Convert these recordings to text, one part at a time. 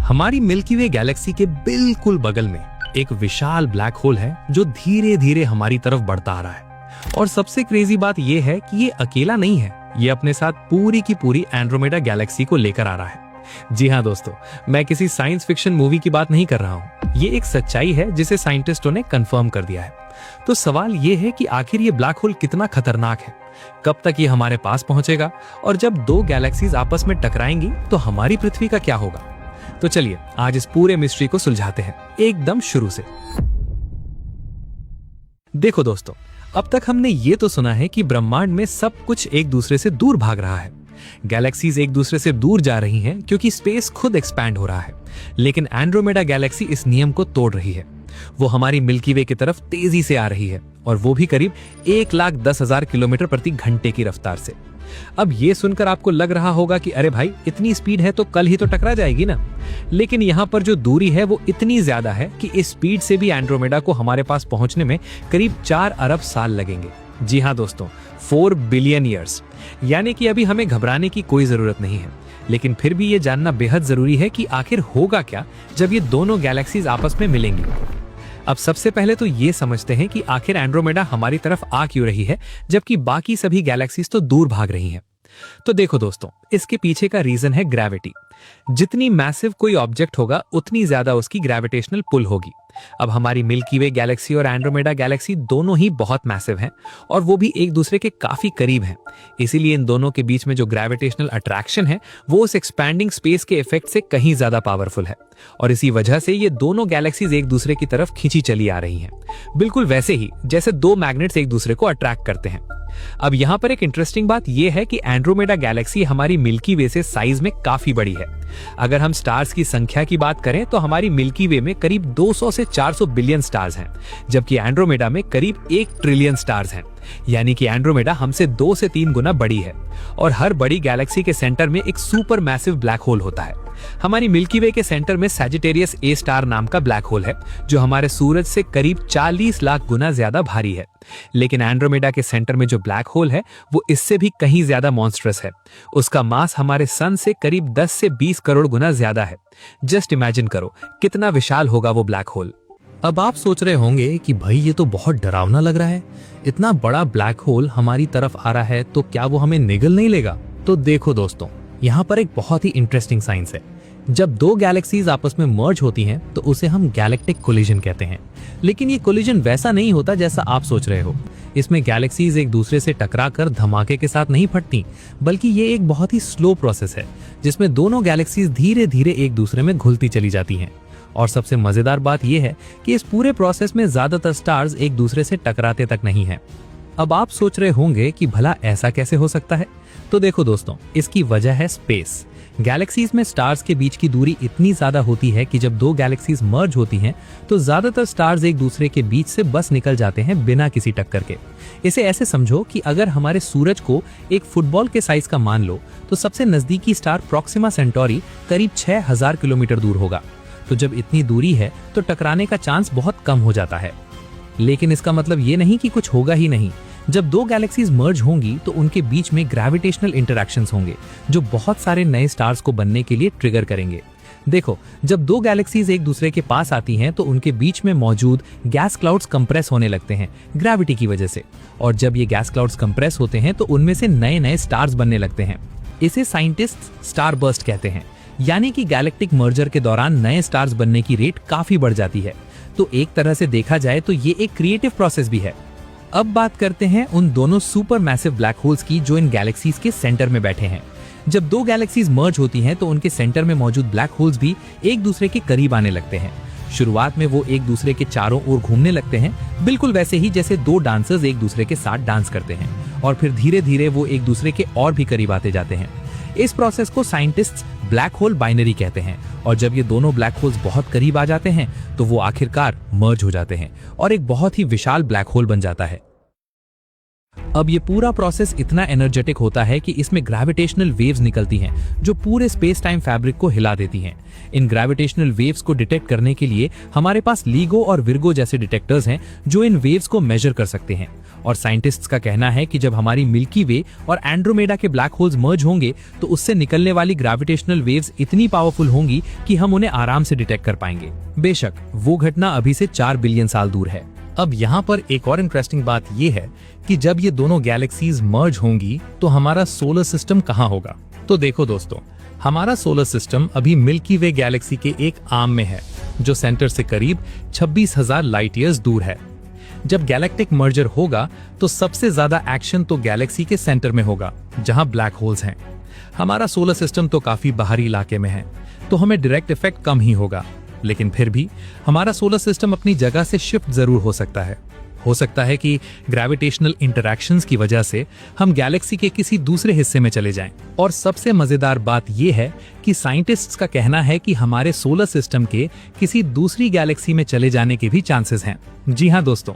हमारी मिल्की वे गैलेक्सी के बिल्कुल बगल में एक विशाल ब्लैक होल है जो धीरे धीरे हमारी तरफ बढ़ता आ रहा है। और सबसे क्रेजी बात यह है कि ये अकेला नहीं है, ये अपने साथ पूरी की पूरी एंड्रोमेडा गैलेक्सी को लेकर आ रहा है। जी हाँ दोस्तों, मैं किसी साइंस फिक्शन मूवी की बात नहीं कर रहा हूँ, ये एक सच्चाई है जिसे साइंटिस्टों ने कंफर्म कर दिया है। तो सवाल ये है कि आखिर ये ब्लैक होल कितना खतरनाक है, कब तक ये हमारे पास पहुंचेगा, और जब दो गैलेक्सीज आपस में टकराएंगी तो हमारी पृथ्वी का क्या होगा। तो चलिए आज इस पूरे मिस्ट्री को सुलझाते हैं एकदम शुरू से। देखो दोस्तों, अब तक हमने ये तो सुना है कि ब्रह्मांड में सब कुछ एक दूसरे से दूर भाग रहा है, गैलेक्सीज एक दूसरे से दूर जा रही हैं क्योंकि स्पेस खुद एक्सपैंड हो रहा है। लेकिन एंड्रोमेडा गैलेक्सी इस नियम को तोड़ रही है, वो हमारी मिल्की वे की तरफ तेजी से आ रही है, और वो भी करीब 1,10,000 किलोमीटर प्रति घंटे की रफ्तार से। अब ये सुनकर आपको लग रहा होगा कि अरे भाई, इतनी स्पीड है तो कल ही तो टकरा जाएगी ना। लेकिन यहाँ पर जो दूरी है वो इतनी ज्यादा है कि इस स्पीड से भी एंड्रोमेडा को हमारे पास पहुंचने में करीब 4 अरब साल लगेंगे। जी हाँ दोस्तों, 4 बिलियन ईयर्स। यानी कि अभी हमें घबराने की कोई जरूरत नहीं है, लेकिन फिर भी ये जानना बेहद जरूरी है कि आखिर होगा क्या जब ये दोनों गैलेक्सीज आपस में मिलेंगी। अब सबसे पहले तो ये समझते हैं कि आखिर एंड्रोमेडा हमारी तरफ आ क्यों रही है जबकि बाकी सभी गैलेक्सीज तो दूर भाग रही हैं। तो देखो दोस्तों, इसके पीछे का रीजन है ग्रेविटी। जितनी मैसिव कोई ऑब्जेक्ट होगा उतनी ज्यादा उसकी ग्रेविटेशनल पुल होगी। अब हमारी मिल्की वे गैलेक्सी और एंड्रोमेडा गैलेक्सी दोनों ही बहुत मैसिव हैं, और वो भी एक दूसरे के काफी करीब हैं। इसीलिए इन दोनों के बीच में जो ग्रेविटेशनल अट्रैक्शन है वो उस एक्सपैंडिंग स्पेस के इफेक्ट से कहीं ज्यादा पावरफुल है, और इसी वजह से ये दोनों गैलेक्सीज एक दूसरे की तरफ खींची चली आ रही हैं, बिल्कुल वैसे ही जैसे दो मैग्नेट्स एक दूसरे को अट्रैक्ट करते हैं। अब यहाँ पर एक इंटरेस्टिंग बात यह है कि एंड्रोमेडा गैलेक्सी हमारी मिल्की वे से साइज में काफी बड़ी है। अगर हम स्टार्स की संख्या की बात करें तो हमारी मिल्की वे में करीब 200 से 400 बिलियन स्टार्स हैं, जबकि एंड्रोमेडा में करीब 1 ट्रिलियन स्टार्स हैं। यानी कि एंड्रोमेडा हमसे 2 से 3 गुना बड़ी है, और हर बड़ी गैलेक्सी के सेंटर में एक सुपर मैसिव ब्लैक होल होता है। हमारी मिल्की वे के सेंटर में सैजिटेरियस ए स्टार नाम का ब्लैक होल है, जो हमारे सूरज से करीब 40 लाख गुना ज्यादा भारी है। लेकिन एंड्रोमेडा के सेंटर में जो ब्लैक होल है वो इससे भी कहीं ज्यादा मॉन्स्ट्रस है। उसका मास हमारे सन से करीब 10 से 20 करोड़ गुना ज्यादा है। जस्ट इमेजिन करो कितना विशाल होगा वो ब्लैक होल। अब आप सोच रहे होंगे कि भाई ये तो बहुत डरावना लग रहा है, इतना बड़ा ब्लैक होल हमारी तरफ आ रहा है तो क्या वो हमें निगल नहीं लेगा। तो देखो दोस्तों, यहाँ पर एक बहुत ही इंटरेस्टिंग साइंस है। जब दो गैलेक्सीज आपस में मर्ज होती हैं तो उसे हम गैलेक्टिक कोलिजन कहते हैं। लेकिन ये कोलिजन वैसा नहीं होता जैसा आप सोच रहे हो। इसमें गैलेक्सीज एक दूसरे से टकराकर धमाके के साथ नहीं फटती, बल्कि ये एक बहुत ही स्लो प्रोसेस है जिसमें दोनों गैलेक्सीज धीरे धीरे एक दूसरे में घुलती चली जाती हैं। और सबसे मजेदार बात यह है कि इस पूरे प्रोसेस में ज्यादातर स्टार्स एक दूसरे से टकराते तक नहीं हैं। अब आप सोच रहे होंगे कि भला ऐसा कैसे हो सकता है। तो देखो दोस्तों, इसकी वजह है स्पेस। गैलेक्सीज में स्टार्स के बीच की दूरी इतनी ज्यादा होती है कि जब दो गैलेक्सीज मर्ज होती हैं तो ज्यादातर स्टार्स एक दूसरे के बीच से बस निकल जाते हैं बिना किसी टक्कर के। इसे ऐसे समझो कि अगर हमारे सूरज को एक फुटबॉल के साइज का मान लो तो सबसे नजदीकी स्टार प्रोक्सिमा सेंटोरी करीब 6000 किलोमीटर दूर होगा। तो जब इतनी दूरी है तो टकराने का चांस बहुत कम हो जाता है। लेकिन इसका मतलब ये नहीं कि कुछ होगा ही नहीं। जब दो गैलेक्सीज मर्ज होंगी तो उनके बीच में ग्रेविटेशनल इंटरैक्शंस होंगे जो बहुत सारे नए स्टार्स को बनने के लिए ट्रिगर करेंगे। देखो, जब दो गैलेक्सीज एक दूसरे के पास आती हैं तो उनके बीच में मौजूद गैस क्लाउड्स कंप्रेस होने लगते हैं ग्रेविटी की वजह से, और जब ये गैस क्लाउड्स कंप्रेस होते हैं तो उनमें से नए नए स्टार्स बनने लगते हैं। इसे साइंटिस्ट स्टार बर्स्ट कहते हैं। यानी कि गैलेक्टिक मर्जर के दौरान नए स्टार्स बनने की रेट काफी बढ़ जाती है। तो एक तरह से देखा जाए तो ये एक क्रिएटिव प्रोसेस भी है। अब बात करते हैं उन दोनों सुपर मैसिव ब्लैक होल्स की जो इन गैलेक्सीज के सेंटर में बैठे हैं। जब दो गैलेक्सीज मर्ज होती हैं तो उनके सेंटर में मौजूद ब्लैक होल्स भी एक दूसरे के करीब आने लगते हैं। शुरुआत में वो एक दूसरे के चारों ओर घूमने लगते हैं, बिल्कुल वैसे ही जैसे दो डांसर्स एक दूसरे के साथ डांस करते हैं, और फिर धीरे धीरे वो एक दूसरे के और भी करीब आते जाते हैं। इस प्रोसेस को साइंटिस्ट्स ब्लैक होल बाइनरी कहते हैं, और जब ये दोनों ब्लैक होल्स बहुत करीब आ जाते हैं तो वो आखिरकार मर्ज हो जाते हैं और एक बहुत ही विशाल ब्लैक होल बन जाता है। अब ये पूरा प्रोसेस इतना एनर्जेटिक होता है कि इसमें ग्रेविटेशनल वेव्स निकलती हैं जो पूरे स्पेस टाइम फैब्रिक को हिला देती हैं। इन ग्रेविटेशनल वेव्स को डिटेक्ट करने के लिए हमारे पास लीगो और विर्गो जैसे डिटेक्टर्स हैं जो इन वेव्स को मेजर कर सकते हैं। और साइंटिस्ट्स का कहना है कि जब हमारी मिल्की वे और एंड्रोमेडा के ब्लैक होल्स मर्ज होंगे तो उससे निकलने वाली ग्रेविटेशनल वेव्स इतनी पावरफुल होंगी कि हम उन्हें आराम से डिटेक्ट कर पाएंगे। बेशक वो घटना अभी से 4 बिलियन साल दूर है। अब यहाँ पर एक और इंटरेस्टिंग बात यह है कि जब ये दोनों गैलेक्सीज मर्ज होंगी तो हमारा सोलर सिस्टम कहाँ होगा। तो देखो दोस्तों, हमारा सोलर सिस्टम अभी मिल्की वे गैलेक्सी के एक आर्म में है जो सेंटर से करीब 26,000 लाइट ईयर्स दूर है। जब गैलेक्टिक मर्जर होगा तो सबसे ज्यादा एक्शन तो गैलेक्सी के सेंटर में होगा जहां ब्लैक होल्स हैं। हमारा सोलर सिस्टम तो काफी बाहरी इलाके में है तो हमें डायरेक्ट इफेक्ट कम ही होगा, लेकिन फिर भी हमारा सोलर सिस्टम अपनी जगह से शिफ्ट जरूर हो सकता है। हो सकता है कि ग्रेविटेशनल इंटरैक्शंस की वजह से हम गैलेक्सी के किसी दूसरे हिस्से में चले जाएं। और सबसे मजेदार बात यह है कि साइंटिस्ट्स का कहना है कि हमारे सोलर सिस्टम के किसी दूसरी गैलेक्सी में चले जाने के भी चांसेस हैं। जी हाँ दोस्तों,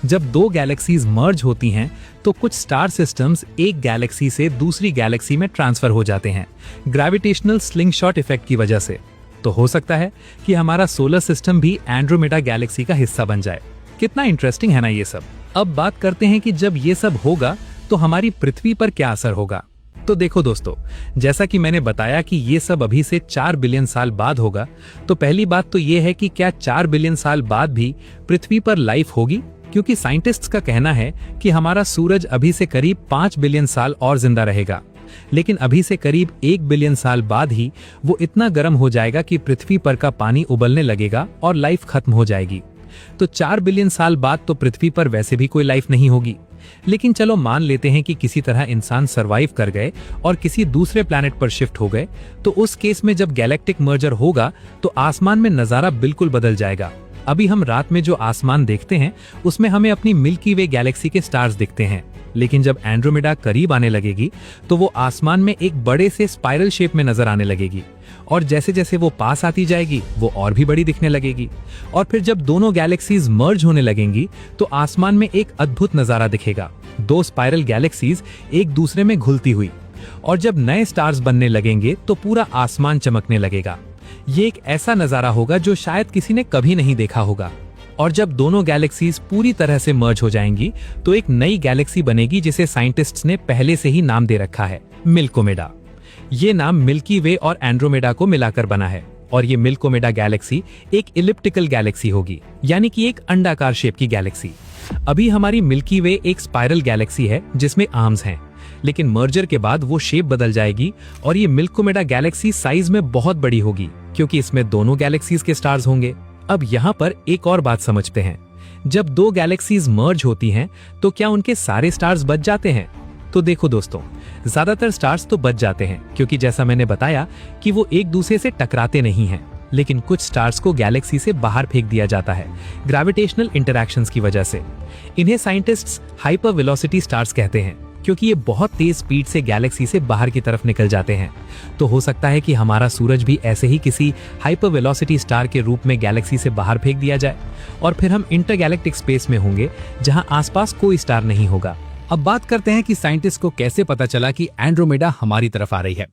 जब दो गैलेक्सीज मर्ज होती हैं तो कुछ स्टार सिस्टम्स एक गैलेक्सी से दूसरी गैलेक्सी में ट्रांसफर हो जाते हैं ग्रेविटेशनल स्लिंगशॉट इफेक्ट की वजह से। तो हो सकता है कि हमारा सोलर सिस्टम भी एंड्रोमेडा गैलेक्सी का हिस्सा बन जाए। कितना इंटरेस्टिंग है ना ये सब। अब बात करते हैं कि जब ये सब होगा तो हमारी पृथ्वी पर क्या असर होगा। तो देखो दोस्तों, जैसा कि मैंने बताया कि ये सब अभी से 4 बिलियन साल बाद होगा, तो पहली बात तो ये है कि क्या 4 बिलियन साल बाद भी पृथ्वी पर लाइफ होगी, क्योंकि साइंटिस्ट्स का कहना है कि हमारा सूरज अभी से करीब 5 बिलियन साल और जिंदा रहेगा, लेकिन अभी से करीब 1 बिलियन साल बाद ही वो इतना गर्म हो जाएगा कि पृथ्वी पर का पानी उबलने लगेगा और लाइफ खत्म हो जाएगी। तो 4 बिलियन साल बाद तो पृथ्वी पर वैसे भी कोई लाइफ नहीं होगी। लेकिन चलो मान लेते हैं कि किसी तरह इंसान सरवाइव कर गए और किसी दूसरे प्लैनेट पर शिफ्ट हो गए, तो उस केस में जब गैलेक्टिक मर्जर होगा तो आसमान में नजारा बिल्कुल बदल जाएगा। अभी हम रात में जो आसमान देखते हैं उसमें हमें अपनी मिल्की वे गैलेक्सी के स्टार्स दिखते हैं, लेकिन जब एंड्रोमेडा करीब आने लगेगी तो वो आसमान में एक बड़े से स्पाइरल शेप में नजर आने लगेगी, और जैसे जैसे वो पास आती जाएगी वो और भी बड़ी दिखने लगेगी। और फिर जब दोनों गैलेक्सीज मर्ज होने लगेंगी तो आसमान में एक अद्भुत नजारा दिखेगा, 2 स्पाइरल गैलेक्सीज एक दूसरे में घुलती हुई। और जब नए स्टार्स बनने लगेंगे तो पूरा आसमान चमकने लगेगा। ये एक ऐसा नजारा होगा जो शायद किसी ने कभी नहीं देखा होगा। और जब दोनों गैलेक्सीज पूरी तरह से मर्ज हो जाएंगी तो एक नई गैलेक्सी बनेगी जिसे साइंटिस्ट्स ने पहले से ही नाम दे रखा है, मिल्कोमेडा। ये नाम मिल्की वे और एंड्रोमेडा को मिलाकर बना है, और ये मिल्कोमेडा गैलेक्सी एक इलिप्टिकल गैलेक्सी होगी, यानी कि एक अंडाकार शेप की गैलेक्सी। अभी हमारी मिल्की वे एक स्पाइरल गैलेक्सी है जिसमें आर्म्स हैं, लेकिन मर्जर के बाद वो शेप बदल जाएगी और ये मिल्कोमेडा गैलेक्सी साइज में बहुत बड़ी होगी, क्योंकि इसमें दोनों गैलेक्सीज के स्टार्स होंगे। अब यहाँ पर एक और बात समझते हैं, जब 2 गैलेक्सीज मर्ज होती हैं तो क्या उनके सारे स्टार्स बच जाते हैं? तो देखो दोस्तों, ज्यादातर स्टार्स तो बच जाते हैं, क्योंकि जैसा मैंने बताया कि वो एक दूसरे से टकराते नहीं हैं। लेकिन कुछ स्टार्स को गैलेक्सी से बाहर फेंक दिया जाता है ग्रेविटेशनल इंटरैक्शंस की वजह से। इन्हें साइंटिस्ट्स हाइपर वेलोसिटी स्टार्स कहते हैं, क्योंकि ये बहुत तेज स्पीड से गैलेक्सी से बाहर की तरफ निकल जाते हैं। तो हो सकता है कि हमारा सूरज भी ऐसे ही किसी हाइपर वेलोसिटी स्टार के रूप में गैलेक्सी से बाहर फेंक दिया जाए, और फिर हम इंटरगैलेक्टिक स्पेस में होंगे जहां आसपास कोई स्टार नहीं होगा। अब बात करते हैं कि साइंटिस्ट को कैसे पता चला कि एंड्रोमेडा हमारी तरफ आ रही है।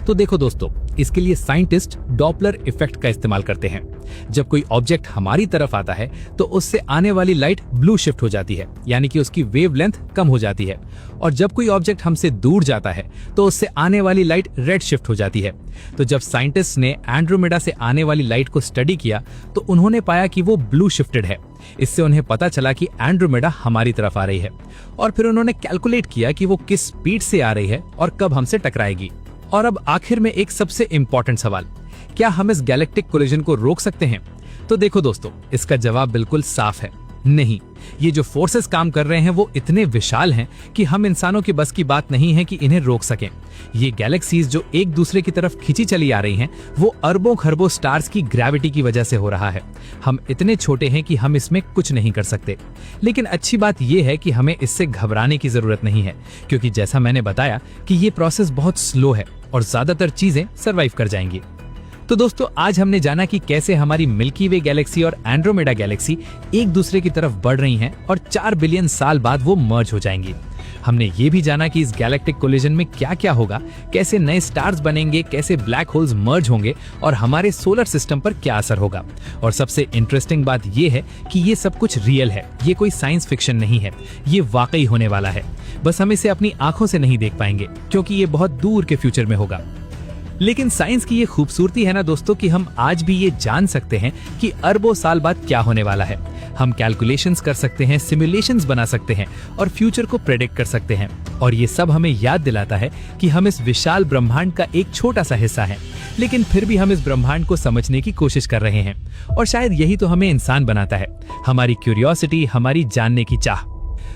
तो देखो दोस्तों, इसके लिए साइंटिस्ट डॉपलर इफेक्ट का इस्तेमाल करते हैं। जब कोई ऑब्जेक्ट हमारी तरफ आता है तो उससे आने वाली लाइट ब्लू शिफ्ट हो जाती है, यानी कि उसकी वेवलेंथ कम हो जाती है। और जब कोई ऑब्जेक्ट हमसे दूर जाता है तो उससे आने वाली लाइट रेड शिफ्ट हो जाती है। तो जब साइंटिस्ट ने एंड्रोमेडा से आने वाली लाइट को स्टडी किया तो उन्होंने पाया कि वो ब्लू शिफ्टेड है। इससे उन्हें पता चला कि एंड्रोमेडा हमारी तरफ आ रही है, और फिर उन्होंने कैलकुलेट किया कि वो किस स्पीड से आ रही है और कब हमसे टकराएगी। और अब आखिर में एक सबसे इंपॉर्टेंट सवाल, क्या हम इस गैलेक्टिक कोलिजन को रोक सकते हैं? तो देखो दोस्तों, इसका जवाब बिल्कुल साफ है, नहीं। ये जो फोर्सेस काम कर रहे हैं वो इतने विशाल हैं कि हम इंसानों की बस की बात नहीं है कि इन्हें रोक सकें। ये गैलेक्सीज जो एक दूसरे की तरफ खींची चली आ रही हैं, वो अरबों खरबों स्टार्स की ग्रेविटी की वजह से हो रहा है। हम इतने छोटे हैं कि हम इसमें कुछ नहीं कर सकते। लेकिन अच्छी बात यह है कि हमें इससे घबराने की जरूरत नहीं है, क्योंकि जैसा मैंने बताया कि ये प्रोसेस बहुत स्लो है और ज्यादातर चीजें सरवाइव कर जाएंगी। तो दोस्तों, आज हमने जाना कि कैसे हमारी मिल्की वे गैलेक्सी और एंड्रोमेडा गैलेक्सी एक दूसरे की तरफ बढ़ रही हैं और 4 बिलियन साल बाद वो मर्ज हो जाएंगी। हमने ये भी जाना कि इस गैलेक्टिक कोलिजन में क्या क्या होगा, कैसे नए स्टार्स बनेंगे, कैसे ब्लैक होल्स मर्ज होंगे और हमारे सोलर सिस्टम पर क्या असर होगा। और सबसे इंटरेस्टिंग बात ये है कि ये सब कुछ रियल है, ये कोई साइंस फिक्शन नहीं है, ये वाकई होने वाला है। बस हम इसे अपनी आंखों से नहीं देख पाएंगे क्योंकि ये बहुत दूर के फ्यूचर में होगा। लेकिन साइंस की ये खूबसूरती है ना दोस्तों कि हम आज भी ये जान सकते हैं कि अरबों साल बाद क्या होने वाला है। हम कैलकुलेशंस कर सकते हैं, सिमुलेशंस बना सकते हैं और फ्यूचर को प्रेडिक्ट कर सकते हैं। और ये सब हमें याद दिलाता है कि हम इस विशाल ब्रह्मांड का एक छोटा सा हिस्सा हैं, लेकिन फिर भी हम इस ब्रह्मांड को समझने की कोशिश कर रहे हैं। और शायद यही तो हमें इंसान बनाता है, हमारी क्यूरियोसिटी, हमारी जानने की चाह।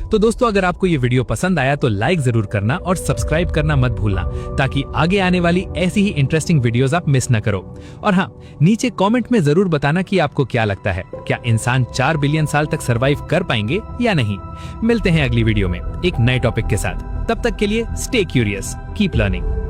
तो दोस्तों, अगर आपको ये वीडियो पसंद आया तो लाइक जरूर करना और सब्सक्राइब करना मत भूलना, ताकि आगे आने वाली ऐसी ही इंटरेस्टिंग वीडियोस आप मिस न करो। और हाँ, नीचे कमेंट में जरूर बताना कि आपको क्या लगता है, क्या इंसान 4 बिलियन साल तक सरवाइव कर पाएंगे या नहीं। मिलते हैं अगली वीडियो में एक नए टॉपिक के साथ। तब तक के लिए स्टे क्यूरियस, कीप लर्निंग।